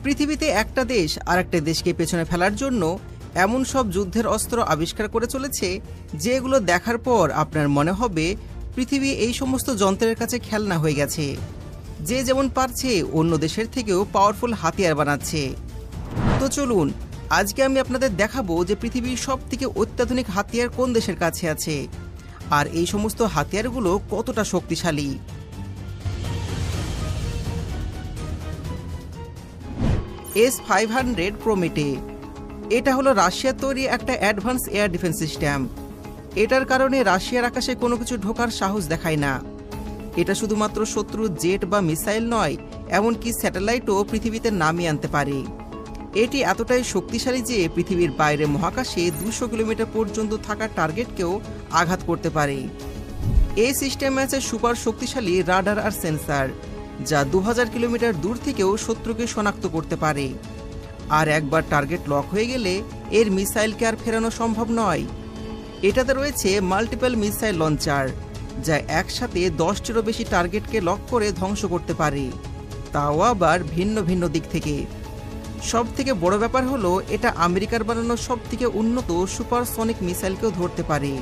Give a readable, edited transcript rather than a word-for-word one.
পৃথিবীতে একটা দেশ আরেকটা দেশকে পেছনে ফেলার জন্য এমন সব যুদ্ধের অস্ত্র আবিষ্কার করে চলেছে যেগুলো দেখার পর আপনার মনে হবে পৃথিবী এই সমস্ত যন্ত্রের কাছে খেলনা হয়ে গেছে। যে যেমন পারছে অন্য দেশের থেকেও পাওয়ারফুল হাতিয়ার বানাচ্ছে। তো চলুন আজকে আমি আপনাদের দেখাবো যে পৃথিবীর সব থেকে অত্যাধুনিক হাতিয়ার কোন দেশের কাছে আছে আর এই সমস্ত হাতিয়ারগুলো কতটা শক্তিশালী। S-500 প্রোমেটে এটা হলো রাশিয়ার তৈরি একটা অ্যাডভান্স এয়ার ডিফেন্স সিস্টেম। এটার কারণে রাশিয়ার আকাশে কোনো কিছু ঢোকার সাহস দেখায় না। এটা শুধুমাত্র শত্রুর জেট বা মিসাইল নয়, এমনকি স্যাটেলাইটও পৃথিবীতে নামিয়ে আনতে পারে। এটি এতটাই শক্তিশালী যে পৃথিবীর বাইরে মহাকাশে 200 কিলোমিটার পর্যন্ত থাকা টার্গেটকেও আঘাত করতে পারে। এই সিস্টেমে আছে সুপার শক্তিশালী রাডার আর সেন্সার, যা 2000 কিলোমিটার দূর থেকেও শত্রুকে শনাক্ত করতে পারে। আর একবার টার্গেট লক হয়ে গেলে এর মিসাইলকে আর ফেরানো সম্ভব নয়। এটাতে রয়েছে মাল্টিপল মিসাইল লঞ্চার, যা একসাথে 10টিরও বেশি টার্গেটকে লক করে ধ্বংস করতে পারে, তাও আবার ভিন্ন ভিন্ন দিক থেকে। সব থেকে বড় ব্যাপার হলো এটা আমেরিকার বানানো সব থেকে উন্নত সুপারসনিক মিসাইলকেও ধরতে পারে।